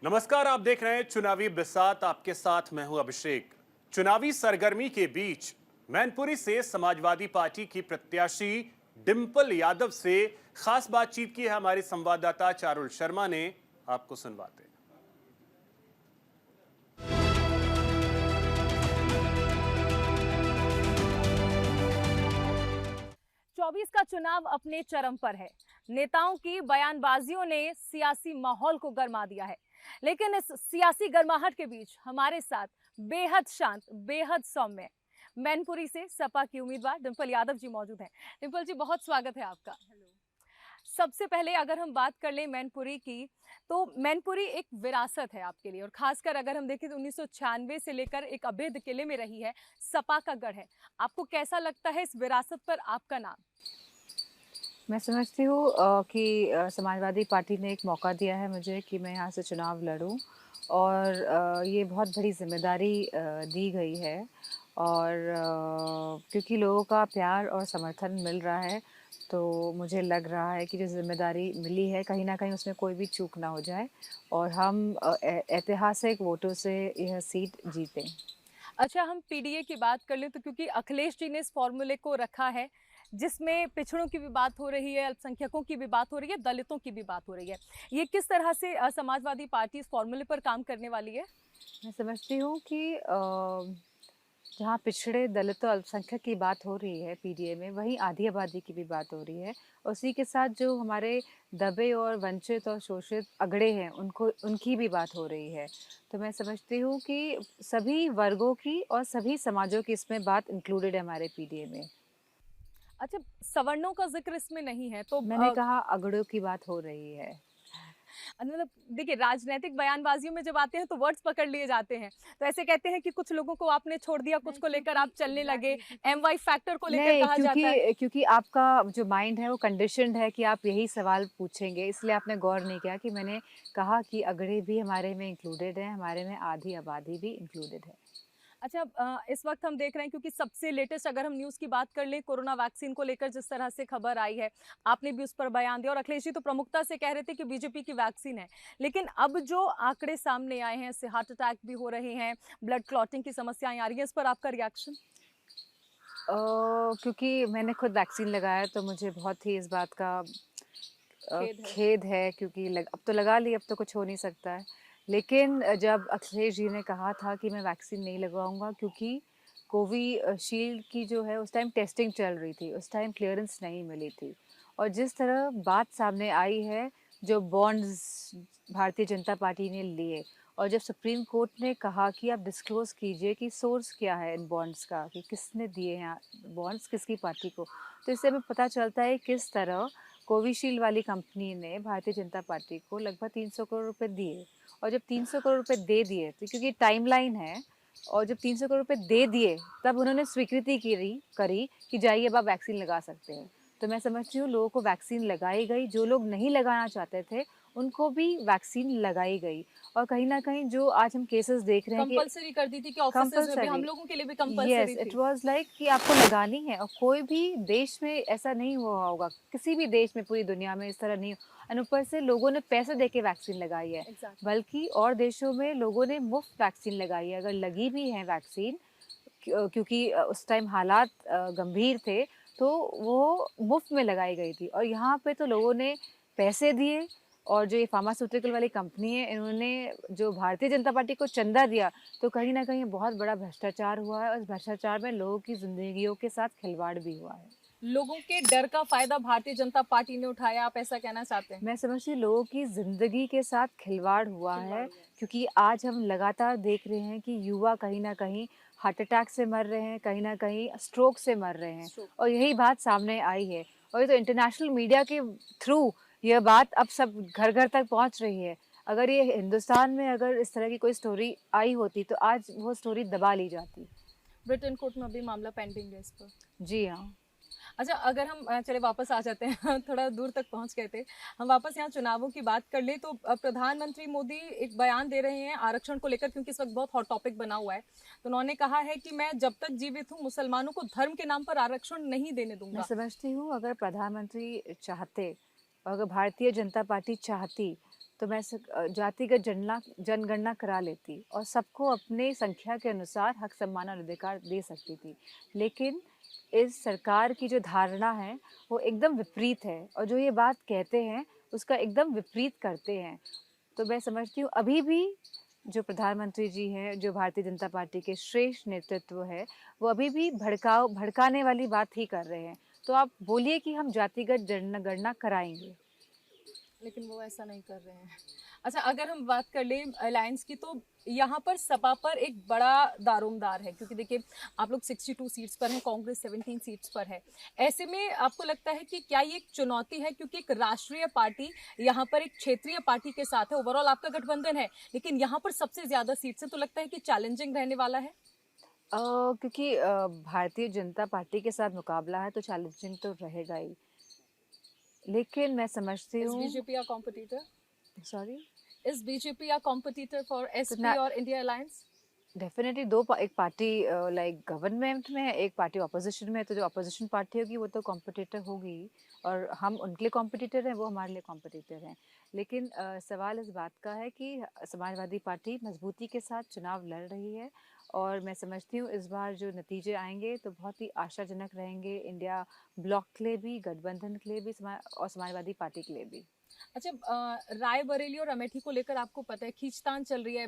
नमस्कार, आप देख रहे हैं चुनावी बिसात। आपके साथ मैं हूं अभिषेक। चुनावी सरगर्मी के बीच मैनपुरी से समाजवादी पार्टी की प्रत्याशी डिंपल यादव से खास बातचीत की है हमारे संवाददाता चारुल शर्मा ने। आपको सुनवाते हैं। 24 का चुनाव अपने चरम पर है। नेताओं की बयानबाजियों ने सियासी माहौल को गरमा दिया है, लेकिन इस सियासी गर्माहट के बीच हमारे साथ बेहद शांत, बेहद सौम्य मैनपुरी से सपा की उम्मीदवार डिंपल यादव जी मौजूद हैं। डिंपल जी, बहुत स्वागत है आपका। सबसे पहले अगर हम बात कर लें मैनपुरी की, तो मैनपुरी एक विरासत है आपके लिए, और खासकर अगर हम देखें तो 1996 से लेकर एक अभेद किले में रही है, सपा का गढ़ है। आपको कैसा लगता है इस विरासत पर आपका नाम? मैं समझती हूँ कि समाजवादी पार्टी ने एक मौका दिया है मुझे कि मैं यहाँ से चुनाव लड़ूं, और ये बहुत बड़ी जिम्मेदारी दी गई है। और क्योंकि लोगों का प्यार और समर्थन मिल रहा है, तो मुझे लग रहा है कि जो जिम्मेदारी मिली है कहीं ना कहीं उसमें कोई भी चूक ना हो जाए और हम ऐतिहासिक वोटों से यह सीट जीतें। अच्छा, हम पीडीए की बात कर लें तो क्योंकि अखिलेश जी ने इस फॉर्मूले को रखा है जिसमें पिछड़ों की भी बात हो रही है, अल्पसंख्यकों की भी बात हो रही है, दलितों की भी बात हो रही है, ये किस तरह से समाजवादी पार्टी इस फॉर्मूले पर काम करने वाली है? मैं समझती हूँ कि जहाँ पिछड़े दलित और अल्पसंख्यक की बात हो रही है पीडीए में, वहीं आधी आबादी की भी बात हो रही है। उसी के साथ जो हमारे दबे और वंचित और शोषित अगड़े हैं उनकी भी बात हो रही है। तो मैं समझती हूँ कि सभी वर्गों की और सभी समाजों की इसमें बात इंक्लूडेड है हमारे पीडीए में। अच्छा, सवर्णों का जिक्र इसमें नहीं है तो मैंने कहा अगड़ों की बात हो रही है। मतलब देखिए, राजनीतिक बयानबाजियों में जब आते हैं तो वर्ड्स पकड़ लिए जाते हैं, तो ऐसे कहते हैं कि कुछ लोगों को आपने छोड़ दिया, कुछ को लेकर आप चलने लगे, एमवाई फैक्टर को लेकर नहीं, कहा जाता है। क्योंकि आपका जो माइंड है वो कंडीशनड है कि आप यही सवाल पूछेंगे, इसलिए आपने गौर नहीं किया कि मैंने कहा कि अगड़े भी हमारे में इंक्लूडेड है, हमारे में आधी आबादी भी इंक्लूडेड है। अच्छा, इस वक्त हम देख रहे हैं क्योंकि सबसे लेटेस्ट अगर हम न्यूज़ की बात कर लें, कोरोना वैक्सीन को लेकर जिस तरह से खबर आई है, आपने भी उस पर बयान दिया और अखिलेश जी तो प्रमुखता से कह रहे थे कि बीजेपी की वैक्सीन है, लेकिन अब जो आंकड़े सामने आए हैं, इससे हार्ट अटैक भी हो रहे हैं, ब्लड क्लॉटिंग की समस्याएं आ रही हैं, इस पर आपका रिएक्शन? क्योंकि मैंने खुद वैक्सीन लगाया तो मुझे बहुत ही इस बात का खेद है, क्योंकि अब तो लगा ली, अब तो कुछ हो नहीं सकता है। लेकिन जब अखिलेश जी ने कहा था कि मैं वैक्सीन नहीं लगवाऊंगा क्योंकि कोविशील्ड की जो है उस टाइम टेस्टिंग चल रही थी, उस टाइम क्लियरेंस नहीं मिली थी, और जिस तरह बात सामने आई है, जो बॉन्ड्स भारतीय जनता पार्टी ने लिए, और जब सुप्रीम कोर्ट ने कहा कि आप डिस्क्लोज कीजिए कि सोर्स क्या है इन बॉन्ड्स का, कि किसने दिए हैं बॉन्ड्स, किसकी पार्टी को, तो इससे हमें पता चलता है किस तरह कोविशील्ड वाली कंपनी ने भारतीय जनता पार्टी को लगभग 300 करोड़ रुपए दिए। और जब 300 करोड़ रुपए दे दिए, तो क्योंकि टाइमलाइन है, और जब 300 करोड़ रुपए दे दिए तब उन्होंने स्वीकृति करी कि जाइए अब आप वैक्सीन लगा सकते हैं। तो मैं समझती हूँ लोगों को वैक्सीन लगाई गई, जो लोग नहीं लगाना चाहते थे उनको भी वैक्सीन लगाई गई। और कहीं ना कहीं जो आज हम केसेस देख रहे हैं कि कंपलसरी कर दी थी कि ऑफिसेज में भी, हम लोगों के लिए भी यस, कंपलसरी इट थी। वाज लाइक कि आपको लगानी है, और कोई भी देश में ऐसा नहीं हुआ होगा, किसी भी देश में पूरी दुनिया में इस तरह नहीं। और ऊपर से लोगों ने पैसे देके वैक्सीन लगाई है। बल्कि और देशों में लोगों ने मुफ्त वैक्सीन लगाई है, अगर लगी भी है वैक्सीन, क्योंकि उस टाइम हालात गंभीर थे, तो वो मुफ्त में लगाई गई थी। और यहाँ पे तो लोगों ने पैसे दिए, और जो ये फार्मास्यूटिकल वाली कंपनी है, इन्होंने जो भारतीय जनता पार्टी को चंदा दिया, तो कहीं ना कहीं बहुत बड़ा भ्रष्टाचार हुआ है, और इस भ्रष्टाचार में लोगों की जिंदगियों के साथ खिलवाड़ भी हुआ है। लोगों के डर का फायदा भारतीय जनता पार्टी ने उठाया, आप ऐसा कहना चाहते हैं? मैं समझती हूँ लोगों की जिंदगी के साथ खिलवाड़ हुआ है, क्योंकि आज हम लगातार देख रहे हैं कि युवा कहीं ना कहीं हार्ट अटैक से मर रहे हैं, कहीं ना कहीं स्ट्रोक से मर रहे हैं, और यही बात सामने आई है। और ये तो इंटरनेशनल मीडिया के थ्रू यह बात अब सब घर घर तक पहुंच रही है। अगर ये हिंदुस्तान में अगर इस तरह की कोई स्टोरी आई होती तो आज वो स्टोरी दबा ली जाती। ब्रिटेन कोर्ट में अभी मामला पेंडिंग है इस पर। जी हाँ। अच्छा, अगर हम चले वापस आ जाते हैं थोड़ा दूर तक पहुंच गए थे, हम वापस यहाँ चुनावों की बात कर ले तो प्रधानमंत्री मोदी एक बयान दे रहे हैं आरक्षण को लेकर, क्योंकि इस वक्त बहुत हॉट टॉपिक बना हुआ है। तो उन्होंने कहा है कि मैं जब तक जीवित हूँ मुसलमानों को धर्म के नाम पर आरक्षण नहीं देने दूंगा। मैं समझती हूँ अगर प्रधानमंत्री चाहते, अगर भारतीय जनता पार्टी चाहती, तो मैं जातिगत जनगणना करा लेती और सबको अपने संख्या के अनुसार हक सम्मान और अधिकार दे सकती थी। लेकिन इस सरकार की जो धारणा है वो एकदम विपरीत है और जो ये बात कहते हैं उसका एकदम विपरीत करते हैं। तो मैं समझती हूँ अभी भी जो प्रधानमंत्री जी हैं, जो भारतीय जनता पार्टी के श्रेष्ठ नेतृत्व है, वो अभी भी भड़काने वाली बात ही कर रहे हैं। तो आप बोलिए कि हम जातिगत जनगणना कराएंगे, लेकिन वो ऐसा नहीं कर रहे हैं। अच्छा, अगर हम बात कर लें अलायंस की, तो यहाँ पर सपा पर एक बड़ा दारोमदार है, क्योंकि देखिए आप लोग 62 सीट्स पर हैं, कांग्रेस 17 सीट्स पर है। ऐसे में आपको लगता है कि क्या ये एक चुनौती है, क्योंकि एक राष्ट्रीय पार्टी यहाँ पर एक क्षेत्रीय पार्टी के साथ है, ओवरऑल आपका गठबंधन है, लेकिन यहाँ पर सबसे ज्यादा सीट्स है, तो लगता है कि चैलेंजिंग रहने वाला है। क्योंकि भारतीय जनता पार्टी के साथ मुकाबला है तो चैलेंजिंग तो रहेगा ही। लेकिन मैं समझती इज हूँ, BJP a competitor? Sorry, is BJP a competitor for तो एसपी और इंडिया अलायंस? डेफिनेटली एक पार्टी लाइक गवर्नमेंट में है, एक पार्टी ऑपोजिशन में है, तो जो ऑपोजिशन पार्टी होगी वो तो कॉम्पिटिटर होगी और हम उनके लिए कॉम्पिटिटर हैं, वो हमारे लिए कॉम्पिटिटर हैं। लेकिन सवाल इस बात का है कि समाजवादी पार्टी मजबूती के साथ चुनाव लड़ रही है और मैं समझती हूँ इस बार जो नतीजे आएंगे तो बहुत ही आशाजनक रहेंगे, इंडिया ब्लॉक के लिए भी, गठबंधन के लिए भी, और समाजवादी पार्टी के लिए भी। अच्छा, रायबरेली और अमेठी को लेकर आपको पता है खींचतान चल रही है।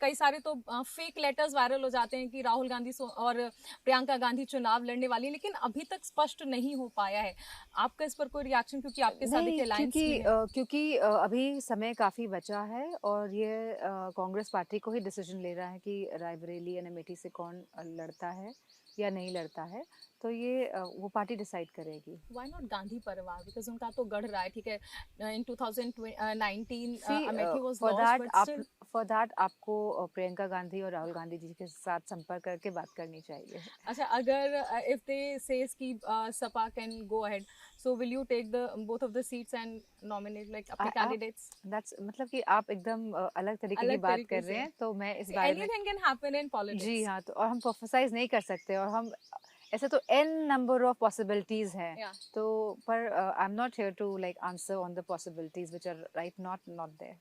कई सारे तो फेक लेटर्स वायरल हो जाते हैं कि राहुल गांधी और प्रियंका गांधी चुनाव लड़ने वाली, लेकिन अभी तक स्पष्ट नहीं हो पाया है। आपका इस पर कोई रिएक्शन, क्योंकि आपके साथ नहीं, एक अलायंस भी है? क्योंकि अभी समय काफ़ी बचा है और ये कांग्रेस पार्टी को ही डिसीजन ले रहा है कि रायबरेली या अमेठी से कौन लड़ता है या नहीं लड़ता है, तो ये वो पार्टी डिसाइड करेगी। व्हाई नॉट गांधी परिवार, बिकॉज उनका तो गढ़ रहा है, ठीक है। In 2019 see Amethi was for lost, that but आप स्टिल। फॉर दैट आपको प्रियंका गांधी और राहुल गांधी जी के साथ संपर्क करके बात करनी चाहिए। अच्छा, अगर इफ दे सेज कि Sapa can go ahead, so will you take the both of the seats and nominate like अपने आप कैंडिडेट्स? दैट्स मतलब कि आप एकदम अलग तरीके की अलग बात तरीके कर रहे से, हैं, तो मैं इस बारे में, anything can happen in the politics. हाँ, तो और हम प्रोफेसाइज नहीं कर सकते और हम ऐसे तो n नंबर ऑफ पॉसिबिलिटीज हैं, या तो पर I am not here to like answer on the possibilities which are right not there.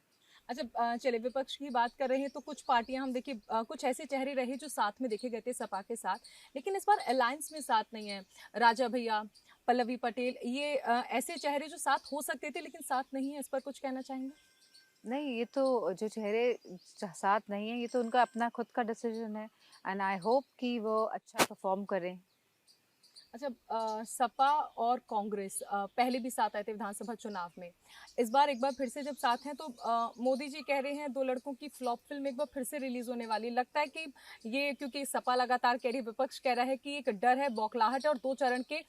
अच्छा, चलिए विपक्ष की बात कर रहे हैं, तो कुछ पार्टियां हम देखिए, कुछ ऐसे चेहरे रहे जो साथ में देखे गए थे सपा के साथ, लेकिन इस बार अलायंस में साथ नहीं है। राजा भैया, पल्लवी पटेल, ये ऐसे चेहरे जो साथ हो सकते थे लेकिन साथ नहीं है, इस पर कुछ कहना चाहेंगे? नहीं, ये तो जो चेहरे साथ नहीं है ये तो उनका अपना खुद का डिसीजन है एंड आई होप कि वो अच्छा परफॉर्म करें। अच्छा, सपा और कांग्रेस पहले भी साथ आए थे विधानसभा चुनाव में। इस बार एक बार फिर से जब साथ हैं, तो मोदी जी कह रहे हैं दो लड़कों की फ्लॉप फिल्म एक बार फिर से रिलीज होने वाली। लगता है कि ये, क्योंकि सपा लगातार कह रही है, विपक्ष कह रहा है कि एक डर है, बौखलाहट है, और 2 चरण के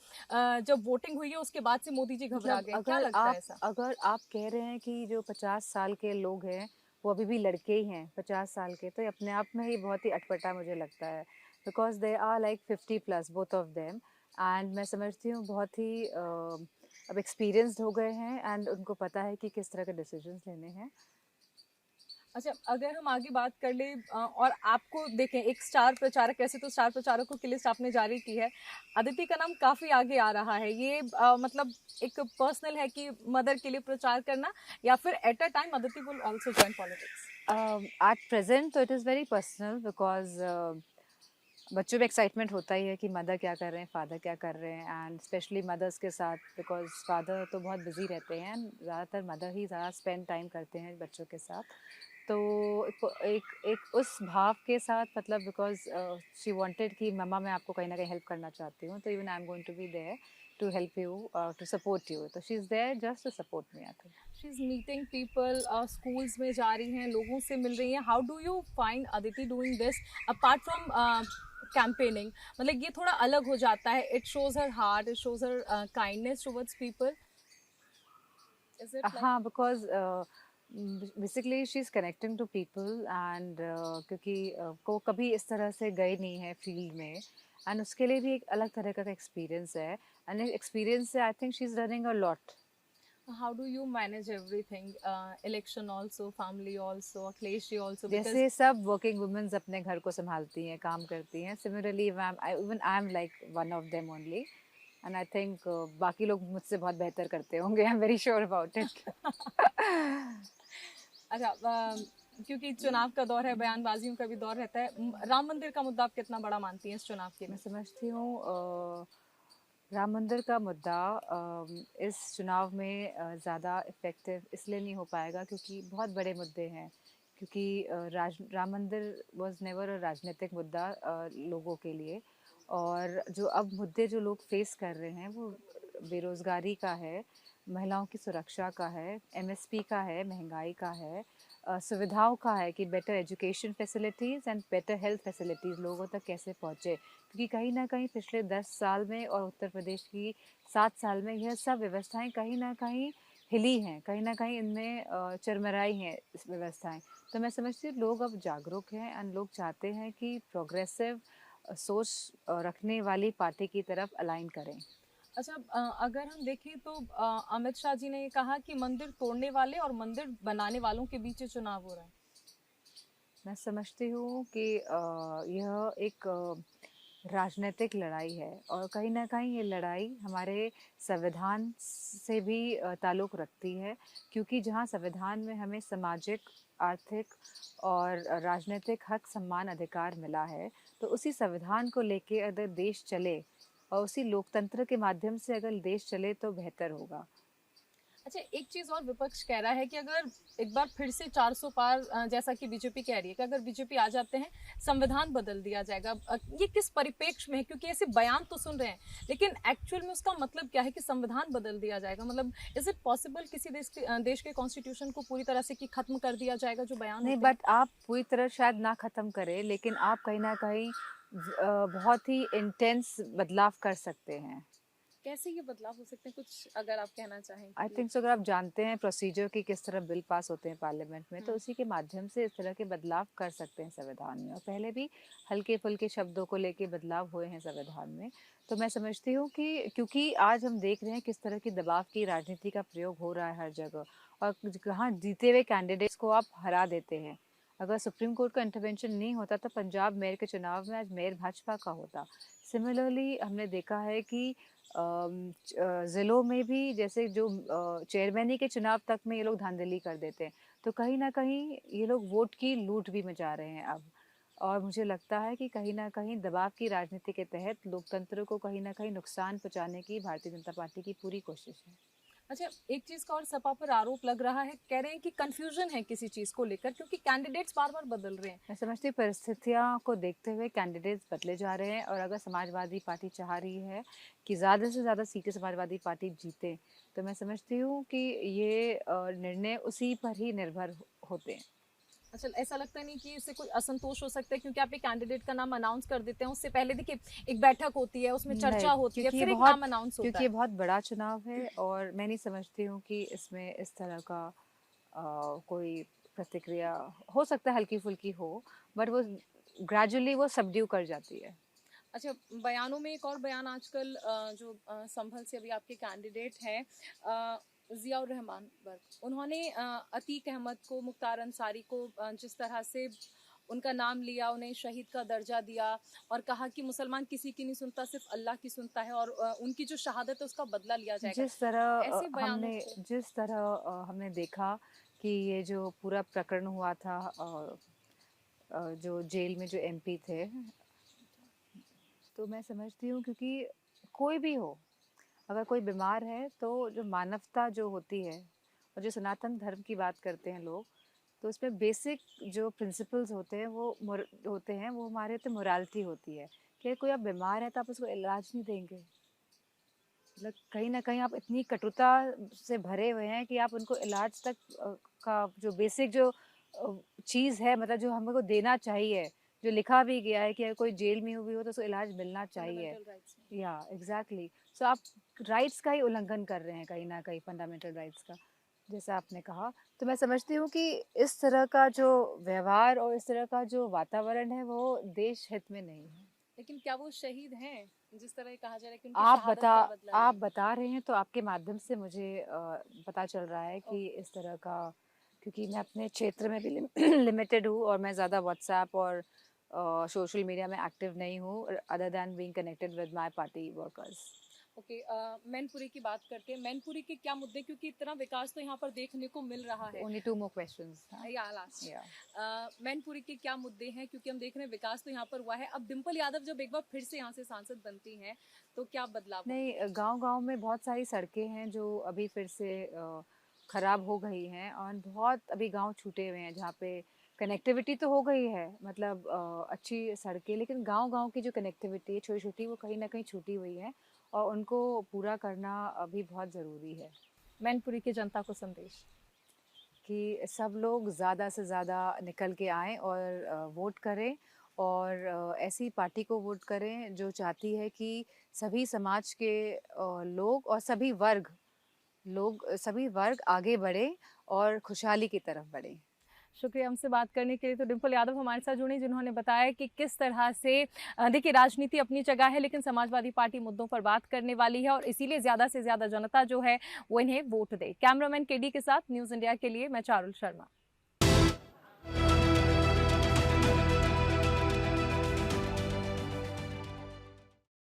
जब वोटिंग हुई है उसके बाद से मोदी जी घबरा मतलब गए, क्या लगता है ऐसा? अगर आप कह रहे हैं कि जो 50 साल के लोग हैं वो अभी भी लड़के ही हैं 50 साल के, तो ये अपने आप में ही बहुत ही अटपटा मुझे लगता है, because they are like 50 plus both of them and मैं समझती हूँ बहुत ही अब एक्सपीरियंस्ड हो गए हैं एंड उनको पता है कि किस तरह के डिसीजंस लेने हैं। अच्छा, अगर हम आगे बात कर ले, और आपको देखें एक स्टार प्रचारक, वैसे तो स्टार प्रचारकों की लिस्ट आपने जारी की है, अदिति का नाम काफ़ी आगे आ रहा है। ये मतलब एक पर्सनल है कि मदर के लिए प्रचार करना, या फिर at a time Aditi will also join politics? At present तो it is very personal because बच्चों में एक्साइटमेंट होता ही है कि मदर क्या कर रहे हैं, फादर क्या कर रहे हैं, एंड स्पेशली मदर्स के साथ, बिकॉज फादर तो बहुत बिजी रहते हैं, ज़्यादातर मदर ही ज़्यादा स्पेंड टाइम करते हैं बच्चों के साथ। तो एक उस भाव के साथ, मतलब बिकॉज शी वांटेड कि मम्मा मैं आपको कहीं ना कहीं हेल्प करना चाहती हूँ, तो even I am going to be there to help you, to support you, तो she is there just to support me. I think she is meeting people, schools में जा रही हैं, लोगों से मिल रही हैं। How do you find Aditi doing this apart from campaigning? मतलब ये थोड़ा अलग हो जाता है, it shows her heart, it shows her kindness towards people. Is it like? हाँ, because basically she is connecting to people and क्योंकि वो कभी इस तरह से गए नहीं है फील्ड में एंड उसके लिए भी एक अलग तरह का एक्सपीरियंस है एंड एक्सपीरियंस से आई think she is learning a lot. How do you manage everything? Election also, family also, Akhilesh ji also, because जैसे सब वर्किंग वुमेन्स अपने घर को संभालती हैं, काम करती हैं, similarly even I am like one of them only and I think बाकी लोग मुझसे बहुत बेहतर करते होंगे, I am very sure about it. अच्छा, क्योंकि चुनाव का दौर है, बयानबाजियों का भी दौर रहता है, राम मंदिर का मुद्दा आप कितना बड़ा मानती हैं इस चुनाव के मैं लिए? समझती हूँ राम मंदिर का मुद्दा इस चुनाव में ज़्यादा इफ़ेक्टिव इसलिए नहीं हो पाएगा क्योंकि बहुत बड़े मुद्दे हैं। क्योंकि राम मंदिर वाज नेवर अ राजनीतिक मुद्दा लोगों के लिए। और जो अब मुद्दे जो लोग फेस कर रहे हैं वो बेरोज़गारी का है, महिलाओं की सुरक्षा का है, एमएसपी का है, महंगाई का है, सुविधाओं का है कि better education facilities and better health facilities लोगों तक कैसे पहुँचे। क्योंकि कहीं न कहीं पिछले 10 साल में और उत्तर प्रदेश की 7 साल में यह सब व्यवस्थाएं कहीं न कहीं हिली हैं, कहीं न कहीं इनमें चरमराई हैं इस व्यवस्थाएं। तो मैं समझती हूँ लोग अब जागरूक हैं एंड लोग चाहते हैं कि प्रोग्रेसिव सोच रखने वाली पार्टी की तरफ अलाइन करें। अच्छा, अगर हम देखें तो अमित शाह जी ने ये कहा कि मंदिर तोड़ने वाले और मंदिर बनाने वालों के बीच ये चुनाव हो रहा है। मैं समझती हूँ कि यह एक राजनीतिक लड़ाई है और कहीं न कहीं ये लड़ाई हमारे संविधान से भी ताल्लुक़ रखती है। क्योंकि जहाँ संविधान में हमें सामाजिक, आर्थिक और राजनीतिक हक, सम्मान, अधिकार मिला है, तो उसी संविधान को लेके अगर देश चले और उसी लोकतंत्र के माध्यम से अगर देश चले तो बेहतर होगा। अच्छा, एक चीज और विपक्ष कह रहा है कि अगर एक बार फिर से 400 पार, जैसा कि बीजेपी कह रही है कि अगर बीजेपी आ जाते हैं संविधान बदल दिया जाएगा। ये किस परिप्रेक्ष्य में है? क्योंकि ऐसे बयान तो सुन रहे हैं, लेकिन एक्चुअल में उसका मतलब क्या है कि संविधान बदल दिया जाएगा? मतलब इज इट पॉसिबल किसी देश के कॉन्स्टिट्यूशन को पूरी तरह से कि खत्म कर दिया जाएगा जो बयान नहीं, होते हैं? बट आप पूरी तरह शायद ना ख़त्म करें, लेकिन आप कहीं न कहीं बहुत ही इंटेंस बदलाव कर सकते हैं। कैसे ये बदलाव हो सकते हैं, कुछ अगर आप कहना चाहें आई कि। थिंक सो, अगर आप जानते हैं प्रोसीजर कि किस तरह बिल पास होते हैं पार्लियामेंट में, तो हम्म। उसी के माध्यम से इस तरह के बदलाव कर सकते हैं संविधान में। और पहले भी हल्के-फुल्के शब्दों को लेके बदलाव हुए हैं संविधान में। तो मैं समझती हूँ कि क्योंकि आज हम देख रहे हैं किस तरह की दबाव की राजनीति का प्रयोग हो रहा है हर जगह, और कहाँ जीते हुए कैंडिडेट्स को आप हरा देते हैं। अगर सुप्रीम कोर्ट का इंटरवेंशन नहीं होता तो पंजाब मेयर के चुनाव में आज मेयर भाजपा का होता। सिमिलरली हमने देखा है कि ज़िलों में भी जैसे जो चेयरमैनी के चुनाव तक में ये लोग धांधली कर देते हैं, तो कहीं न कहीं ये लोग वोट की लूट भी मचा रहे हैं अब। और मुझे लगता है कि कहीं न कहीं दबाव की राजनीति के तहत लोकतंत्र को कहीं न कहीं नुकसान पहुँचाने की भारतीय जनता पार्टी की पूरी कोशिश है। अच्छा, एक चीज का और सपा पर आरोप लग रहा है, कह रहे हैं कि कंफ्यूजन है किसी चीज को लेकर क्योंकि कैंडिडेट्स बार बार बदल रहे हैं। मैं समझती हूँ परिस्थितियों को देखते हुए कैंडिडेट्स बदले जा रहे हैं, और अगर समाजवादी पार्टी चाह रही है कि ज़्यादा से ज़्यादा सीटें समाजवादी पार्टी जीते, तो मैं समझती हूँ कि ये निर्णय उसी पर ही निर्भर होते हैं। अच्छा, ऐसा लगता नहीं कि इससे कोई असंतोष हो सकता है क्योंकि आप एक कैंडिडेट का नाम अनाउंस कर देते हैं, उससे पहले देखिए एक बैठक होती है, उसमें चर्चा नहीं, होती है, क्योंकि ये फिर एक बहुत नाम अनाउंस होता क्योंकि ये है। बहुत बड़ा चुनाव है, और मैं नहीं समझती हूँ कि इसमें इस तरह का कोई प्रतिक्रिया हो सकता है, हल्की-फुल्की हो, बट वो ग्रेजुअली वो सबड्यू कर जाती है। अच्छा, बयानों में एक और बयान आजकल जो संभल से अभी आपके कैंडिडेट हैं, जियाउर रहमान बर्क, उन्होंने अतीक अहमद को, मुख्तार अंसारी को जिस तरह से उनका नाम लिया, उन्हें शहीद का दर्जा दिया और कहा कि मुसलमान किसी की नहीं सुनता, सिर्फ अल्लाह की सुनता है और उनकी जो शहादत है उसका बदला लिया जाएगा। जिस तरह ऐसे बयानों को। हमने देखा कि ये जो पूरा प्रकरण हुआ था, जो जेल में जो एमपी थे, तो मैं समझती हूँ क्योंकि कोई भी हो, अगर कोई बीमार है तो जो मानवता जो होती है, और जो सनातन धर्म की बात करते हैं लोग, तो उसमें बेसिक जो प्रिंसिपल्स होते हैं वो हमारे होते मोरालिटी होती है कि कोई आप बीमार है तो आप उसको इलाज नहीं देंगे। मतलब कहीं न कहीं आप इतनी कटुता से भरे हुए हैं कि आप उनको इलाज तक का जो बेसिक जो चीज़ है, मतलब जो हमको देना चाहिए, जो लिखा भी गया है कि अगर कोई जेल में हुई हो तो उसको इलाज मिलना चाहिए। फंडामेंटल राइट्स में। या एग्ज़ैक्टली। सो आप राइट्स का ही उल्लंघन कर रहे हैं कहीं न कहीं, फंडामेंटल राइट्स का, जैसा आपने कहा। तो मैं समझती हूँ कि इस तरह का जो व्यवहार और इस तरह का जो वातावरण है वो देश हित में नहीं है। लेकिन क्या वो शहीद हैं जिस तरह ये कहा जा रहा है कि उनकी शहादत का बदला आप लेंगे? बता रहे हैं तो आपके माध्यम से मुझे पता चल रहा है कि इस तरह का, क्योंकि मैं अपने क्षेत्र में भी लिमिटेड हूँ और मैं ज़्यादा व्हाट्सएप और सोशल मीडिया में एक्टिव नहीं हूँ, other than being connected with my party workers. Okay, Mainpuri की बात करते हैं। मैनपुरी के क्या मुद्दे, क्योंकि इतना विकास तो यहाँ पर देखने को मिल रहा है। Only 2 more questions. या लास्ट, Yeah. मैनपुरी के क्या मुद्दे हैं, क्योंकि हम देख रहे हैं विकास तो यहाँ पर हुआ है। अब डिम्पल यादव जब एक बार फिर से यहाँ से सांसद बनती हैं तो क्या बदलाव होगा? नहीं, गांव-गांव में बहुत सारी सड़कें हैं जो अभी फिर से खराब हो गई हैं और बहुत अभी गांव छूटे हुए हैं जहाँ पे कनेक्टिविटी तो हो गई है, मतलब अच्छी सड़कें, लेकिन गांव-गांव की जो कनेक्टिविटी है छोटी-छोटी, वो कहीं ना कहीं छूटी हुई है और उनको पूरा करना अभी बहुत ज़रूरी है। मैनपुरी की जनता को संदेश कि सब लोग ज़्यादा से ज़्यादा निकल के आएँ और वोट करें और ऐसी पार्टी को वोट करें जो चाहती है कि सभी समाज के लोग और सभी वर्ग आगे बढ़े और खुशहाली की तरफ बढ़े। शुक्रिया हमसे बात करने के लिए। तो डिम्पल यादव हमारे साथ जुड़ी, जिन्होंने बताया कि किस तरह से देखिए राजनीति अपनी जगह है, लेकिन समाजवादी पार्टी मुद्दों पर बात करने वाली है और इसीलिए ज़्यादा से ज़्यादा जनता जो है वो इन्हें वोट दे। कैमरामैन केडी के साथ न्यूज़ इंडिया के लिए मैं चारुल शर्मा।